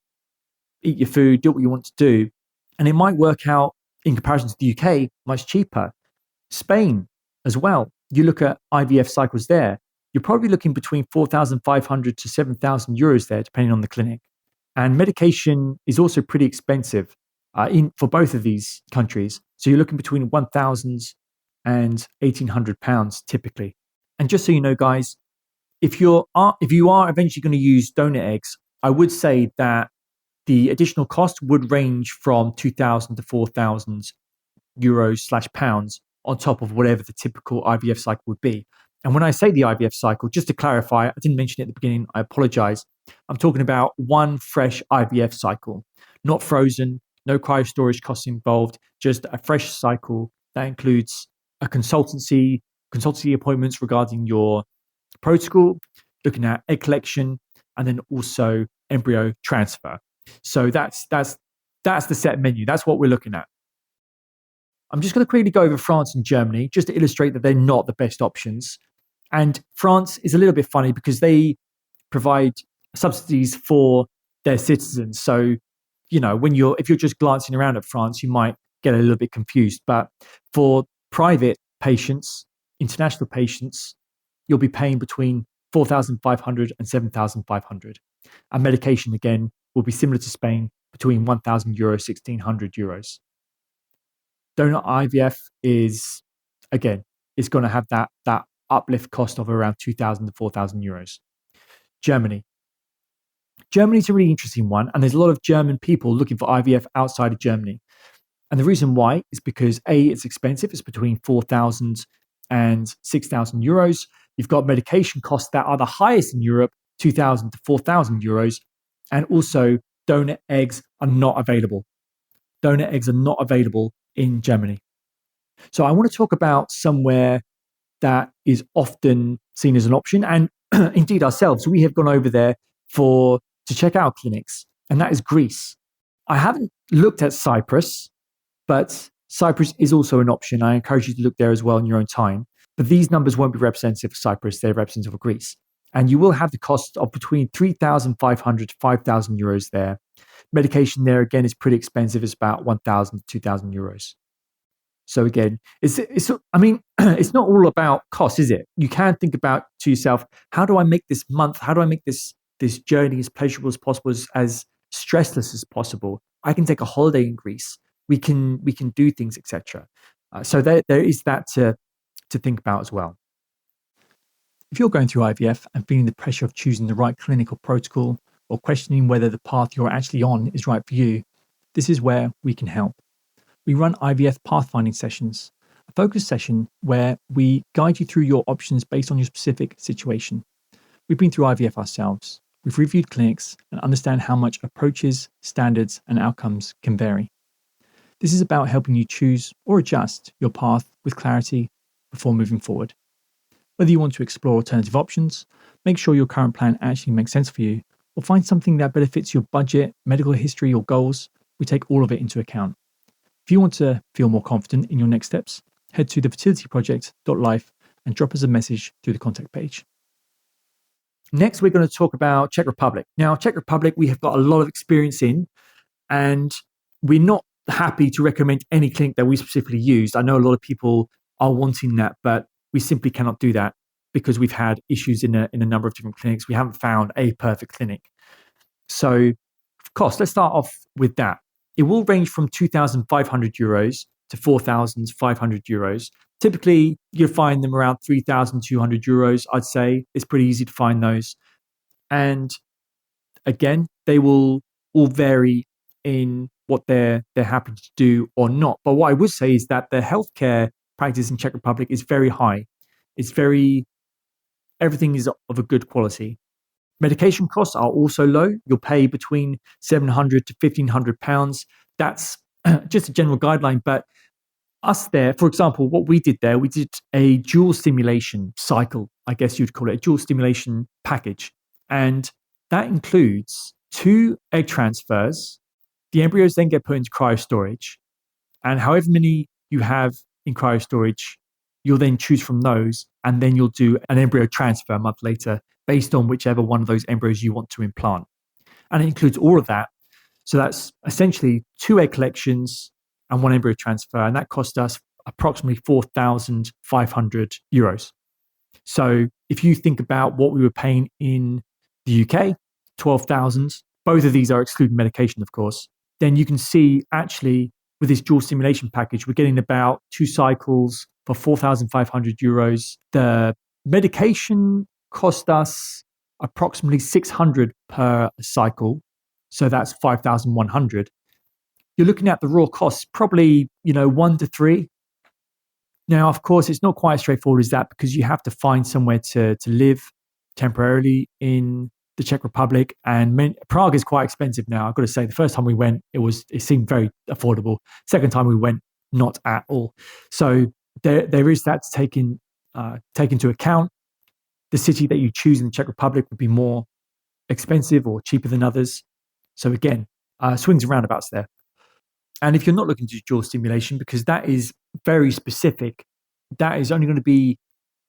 eat your food, do what you want to do. And it might work out in comparison to the UK, much cheaper. Spain as well. You look at IVF cycles there, you're probably looking between 4,500 to 7,000 euros there, depending on the clinic. And medication is also pretty expensive for both of these countries. So you're looking between 1,000 and 1,800 pounds typically. And just so you know, guys, if you are eventually going to use donor eggs, I would say that the additional cost would range from 2,000 to 4,000 euros/pounds on top of whatever the typical IVF cycle would be. And when I say the IVF cycle, just to clarify, I didn't mention it at the beginning, I apologize. I'm talking about one fresh IVF cycle, not frozen, no cryo storage costs involved, just a fresh cycle that includes a consultancy appointments regarding your protocol, looking at egg collection, and then also embryo transfer. So that's the set menu. That's what we're looking at. I'm just going to quickly go over France and Germany just to illustrate that they're not the best options. And France is a little bit funny because they provide subsidies for their citizens. So, if you're just glancing around at France, you might get a little bit confused. But for private patients, international patients, you'll be paying between 4,500 and 7,500. And medication, again, will be similar to Spain, between €1,000, €1,600. Donor IVF is, again, it's going to have that uplift cost of around 2,000 to 4,000 euros. Germany's a really interesting one, and there's a lot of German people looking for IVF outside of Germany. And the reason why is because A, it's expensive. It's between 4,000 and 6,000 euros. You've got medication costs that are the highest in Europe, 2,000 to 4,000 euros. And also, donor eggs are not available. Donor eggs are not available in Germany. So I want to talk about somewhere that is often seen as an option. And indeed ourselves, we have gone over there to check out clinics, and that is Greece. I haven't looked at Cyprus, but Cyprus is also an option. I encourage you to look there as well in your own time. But these numbers won't be representative of Cyprus, they're representative of Greece. And you will have the cost of between 3,500 to 5,000 euros there. Medication there, again, is pretty expensive. It's about 1,000 to 2,000 euros. So again, it's not all about cost, is it? You can think about to yourself, how do I make this month, how do I make this journey as pleasurable as possible, as stressless as possible? I can take a holiday in Greece. We can do things, etc. So there is that to think about as well. If you're going through IVF and feeling the pressure of choosing the right clinical protocol or questioning whether the path you're actually on is right for you, this is where we can help. We run IVF pathfinding sessions, a focus session where we guide you through your options based on your specific situation. We've been through IVF ourselves. We've reviewed clinics and understand how much approaches, standards, and outcomes can vary. This is about helping you choose or adjust your path with clarity before moving forward. Whether you want to explore alternative options, make sure your current plan actually makes sense for you, or find something that better fits your budget, medical history, or goals, we take all of it into account. If you want to feel more confident in your next steps, head to thefertilityproject.life and drop us a message through the contact page. Next, we're going to talk about Czech Republic. Now, Czech Republic, we have got a lot of experience in, and we're not happy to recommend any clinic that we specifically used. I know a lot of people are wanting that, but we simply cannot do that because we've had issues in a number of different clinics. We haven't found a perfect clinic. So, cost, let's start off with that. It will range from 2,500 euros to 4,500 euros. Typically, you'll find them around 3,200 euros, I'd say. It's pretty easy to find those. And again, they will all vary in what they're happy to do or not. But what I would say is that the healthcare practice in Czech Republic is very high. Everything is of a good quality. Medication costs are also low. You'll pay between 700 to 1,500 pounds. That's just a general guideline. But us there, for example, what we did there, we did a dual stimulation cycle, I guess you'd call it, a dual stimulation package. And that includes 2 egg transfers. The embryos then get put into cryostorage. And however many you have in cryostorage, you'll then choose from those. And then you'll do an embryo transfer a month later based on whichever one of those embryos you want to implant. And it includes all of that. So that's essentially 2 egg collections and 1 embryo transfer. And that cost us approximately 4,500 euros. So if you think about what we were paying in the UK, 12,000, both of these are excluding medication, of course, then you can see actually with this dual stimulation package, we're getting about 2 cycles for 4,500 euros. The medication cost us approximately 600 per cycle. So that's 5,100. You're looking at the raw costs, probably, 1 to 3. Now, of course, it's not quite as straightforward as that because you have to find somewhere to live temporarily in the Czech Republic. And Prague is quite expensive now. I've got to say, the first time we went, it seemed very affordable. Second time we went, not at all. So there is that to take into account. The city that you choose in the Czech Republic would be more expensive or cheaper than others. So again, swings and roundabouts there. And if you're not looking to do dual stimulation, because that is very specific, that is only going to be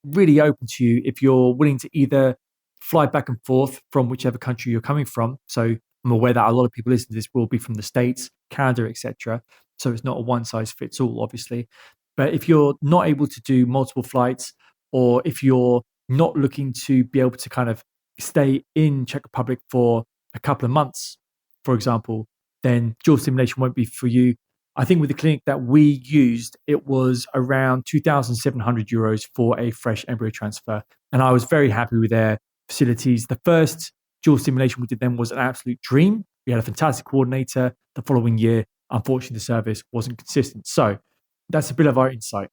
really open to you if you're willing to either fly back and forth from whichever country you're coming from. So I'm aware that a lot of people listening to this will be from the States, Canada, etc. So it's not a one size fits all, obviously. But if you're not able to do multiple flights, or if you're not looking to be able to kind of stay in Czech Republic for a couple of months, for example, then dual stimulation won't be for you. I think with the clinic that we used, it was around 2,700 euros for a fresh embryo transfer. And I was very happy with their facilities. The first dual stimulation we did then was an absolute dream. We had a fantastic coordinator. The following year, unfortunately, the service wasn't consistent. So that's a bit of our insight.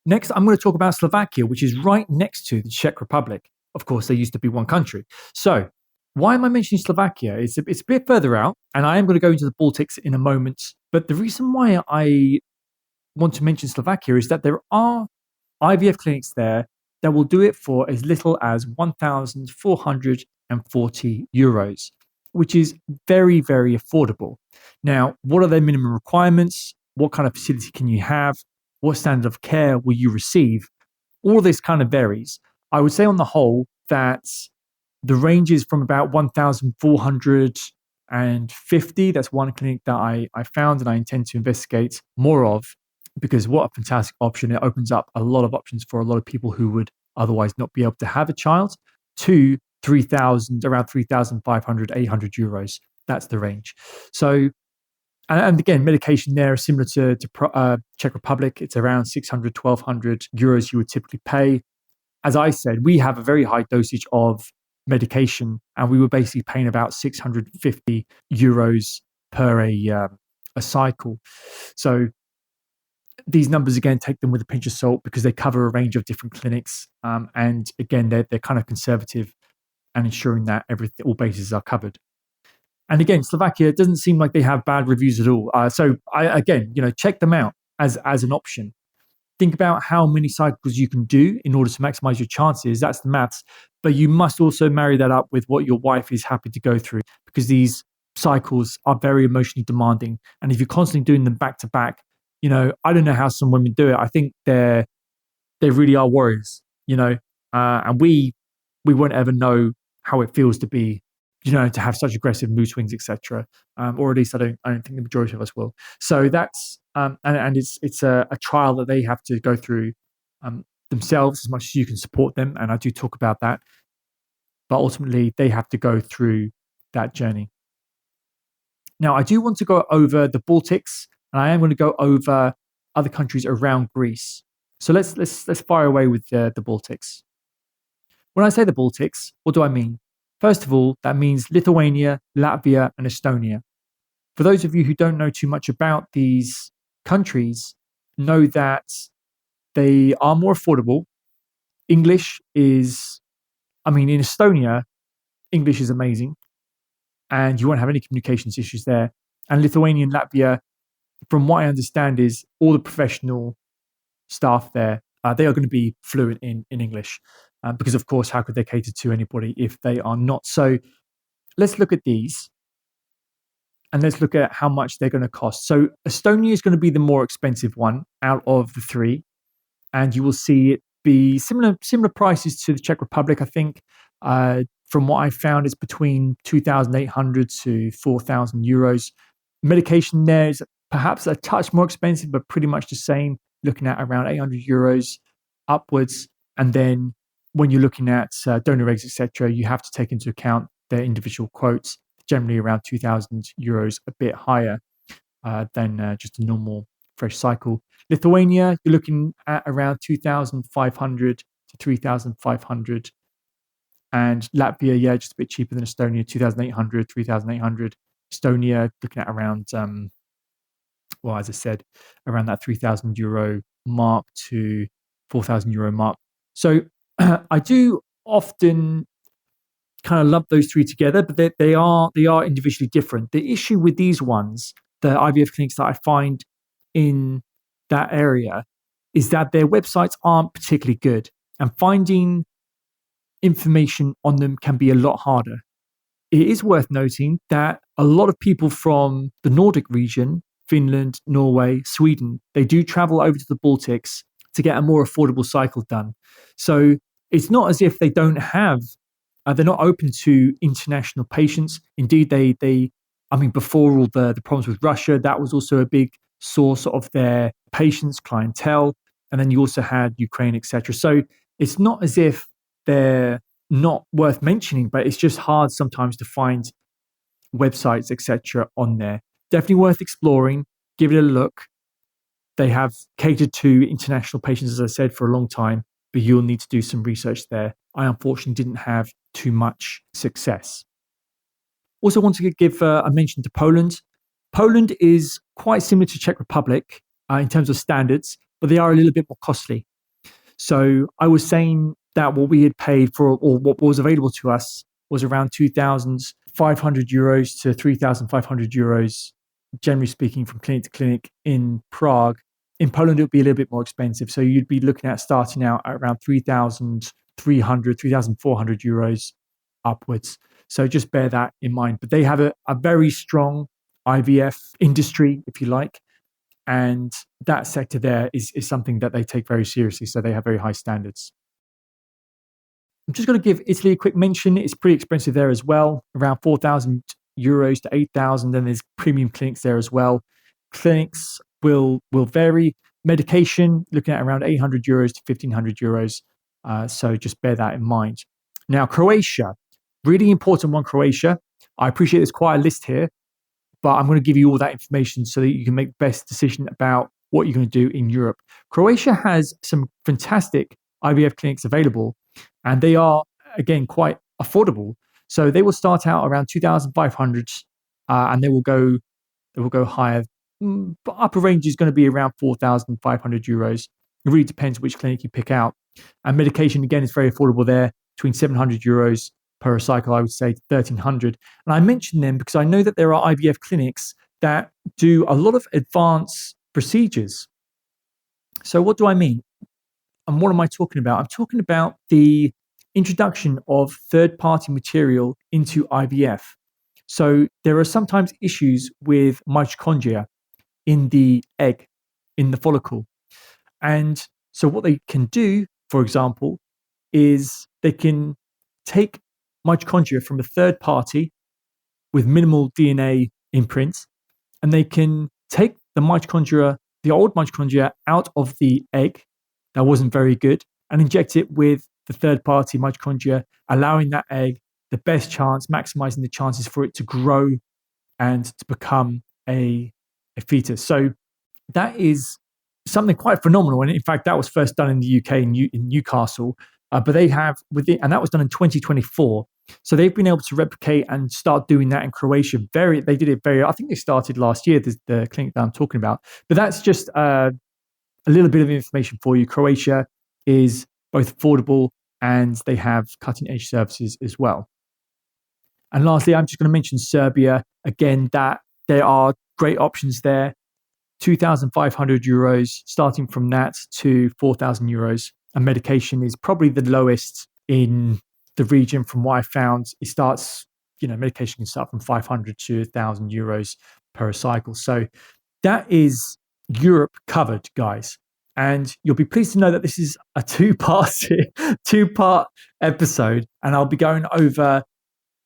Next, I'm going to talk about Slovakia, which is right next to the Czech Republic. Of course, they used to be one country. So why am I mentioning Slovakia? It's a bit further out, and I am going to go into the Baltics in a moment. But the reason why I want to mention Slovakia is that there are IVF clinics there that will do it for as little as 1,440 euros, which is very, very affordable. Now, what are their minimum requirements? What kind of facility can you have? What standard of care will you receive? All this kind of varies. I would say on the whole that the range is from about 1,450. That's one clinic that I found and I intend to investigate more of, because what a fantastic option. It opens up a lot of options for a lot of people who would otherwise not be able to have a child, to 3,000, around 3,500, 800 euros. That's the range. So, and again, medication there is similar to Czech Republic. It's around 600, 1,200 euros you would typically pay. As I said, we have a very high dosage of medication, and we were basically paying about 650 euros per a cycle. So these numbers, again, take them with a pinch of salt because they cover a range of different clinics. And again, they're kind of conservative and ensuring that all bases are covered. And again, Slovakia doesn't seem like they have bad reviews at all. So again, check them out as an option. Think about how many cycles you can do in order to maximize your chances. That's the maths. But you must also marry that up with what your wife is happy to go through, because these cycles are very emotionally demanding. And if you're constantly doing them back to back, I don't know how some women do it. I think they really are warriors, and we won't ever know how it feels to be, to have such aggressive mood swings, etc. Or at least I don't think the majority of us will. So that's and it's a trial that they have to go through themselves as much as you can support them, and I do talk about that. But ultimately, they have to go through that journey. Now, I do want to go over the Baltics, and I am going to go over other countries around Greece. So let's fire away with the Baltics. When I say the Baltics, what do I mean? First of all, that means Lithuania, Latvia, and Estonia. For those of you who don't know too much about these countries, know that they are more affordable. English is, in Estonia, English is amazing, and you won't have any communications issues there. And Lithuania and Latvia, from what I understand, is all the professional staff there, they are going to be fluent in English. Because, of course, how could they cater to anybody if they are not? So let's look at these and let's look at how much they're going to cost. So Estonia is going to be the more expensive one out of the three. And you will see it be similar prices to the Czech Republic, I think. From what I found, it's between 2,800 to 4,000 euros. Medication there is perhaps a touch more expensive, but pretty much the same, looking at around 800 euros upwards. And then when you're looking at donor eggs, etc., you have to take into account their individual quotes, generally around 2,000 euros, a bit higher than just a normal fresh cycle. Lithuania, you're looking at around 2,500 to 3,500. And Latvia, just a bit cheaper than Estonia, 2,800, 3,800. Estonia, looking at around, as I said, around that 3,000 euro mark to 4,000 euro mark. So I do often kind of lump those three together, but they are individually different. The issue with these ones, the IVF clinics that I find in that area, is that their websites aren't particularly good, and finding information on them can be a lot harder. It is worth noting that a lot of people from the Nordic region, Finland, Norway, Sweden, they do travel over to the Baltics to get a more affordable cycle done. So it's not as if they don't have, they're not open to international patients. Indeed, before all the problems with Russia, that was also a big source of their patients, clientele. And then you also had Ukraine, etc. So it's not as if they're not worth mentioning, but it's just hard sometimes to find websites, etc. on there. Definitely worth exploring. Give it a look. They have catered to international patients, as I said, for a long time, but you'll need to do some research there. I unfortunately didn't have too much success. Also want to give a mention to Poland. Poland is quite similar to Czech Republic in terms of standards, but they are a little bit more costly. So I was saying that what we had paid for, or what was available to us, was around 2,500 euros to 3,500 euros, generally speaking, from clinic to clinic in Prague. In Poland, it would be a little bit more expensive. So you'd be looking at starting out at around 3,300, 3,400 euros upwards. So just bear that in mind. But they have a very strong IVF industry, if you like. And that sector there is something that they take very seriously. So they have very high standards. I'm just going to give Italy a quick mention. It's pretty expensive there as well, around 4,000 euros to 8,000. Then there's premium clinics there as well. Clinics will vary. Medication, looking at around 800 euros to 1,500 euros. So just bear that in mind. Now, Croatia, really important one, Croatia. I appreciate there's quite a list here, but I'm going to give you all that information so that you can make the best decision about what you're going to do in Europe. Croatia has some fantastic IVF clinics available, and they are, again, quite affordable. So they will start out around 2,500, and they will go higher upper range is going to be around €4,500. It really depends which clinic you pick out. And medication, again, is very affordable there, between €700 per cycle, I would say, to 1,300. And I mention them because I know that there are IVF clinics that do a lot of advanced procedures. So what do I mean? And what am I talking about? I'm talking about the introduction of third-party material into IVF. So there are sometimes issues with mitochondria in the egg, in the follicle. And so what they can do, for example, is they can take mitochondria from a third party with minimal DNA imprints, and they can take the old mitochondria out of the egg that wasn't very good, and inject it with the third party mitochondria, allowing that egg the best chance, maximizing the chances for it to grow and to become a fetus. So that is something quite phenomenal. And in fact, that was first done in the UK, in Newcastle. But they have, and that was done in 2024. So they've been able to replicate and start doing that in Croatia. They did it I think they started last year, the clinic that I'm talking about. But that's just a little bit of information for you. Croatia is both affordable and they have cutting edge services as well. And lastly, I'm just going to mention Serbia again, that there are great options there. €2,500, starting from that to €4,000. And medication is probably the lowest in the region from what I found. It starts, medication can start from €500 to €1,000 per cycle. So that is Europe covered, guys. And you'll be pleased to know that this is a two-part episode. And I'll be going over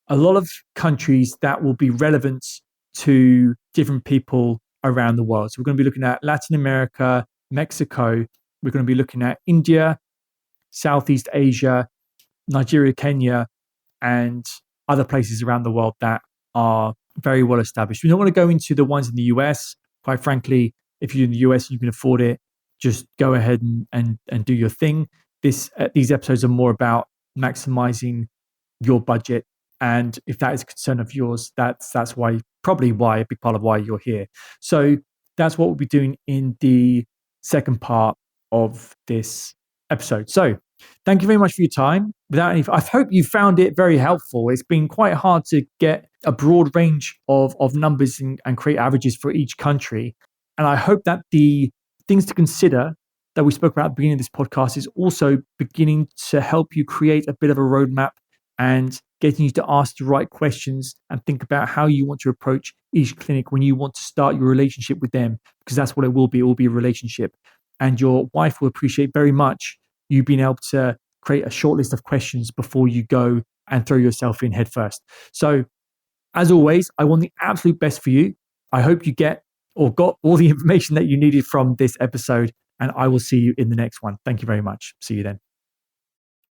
a lot of countries that will be relevant to different people around the world. So we're going to be looking at Latin America, Mexico. We're going to be looking at India, Southeast Asia, Nigeria, Kenya, and other places around the world that are very well established. We don't want to go into the ones in the US. Quite frankly, if you're in the US and you can afford it, just go ahead and do your thing. These episodes are more about maximizing your budget. And if that is a concern of yours, that's probably a big part of why you're here. So that's what we'll be doing in the second part of this episode. So thank you very much for your time. I hope you found it very helpful. It's been quite hard to get a broad range of numbers and create averages for each country. And I hope that the things to consider that we spoke about at the beginning of this podcast is also beginning to help you create a bit of a roadmap and getting you to ask the right questions and think about how you want to approach each clinic when you want to start your relationship with them, because that's what it will be. It will be a relationship. And your wife will appreciate very much you being able to create a short list of questions before you go and throw yourself in head first. So as always, I want the absolute best for you. I hope you got all the information that you needed from this episode, and I will see you in the next one. Thank you very much. See you then.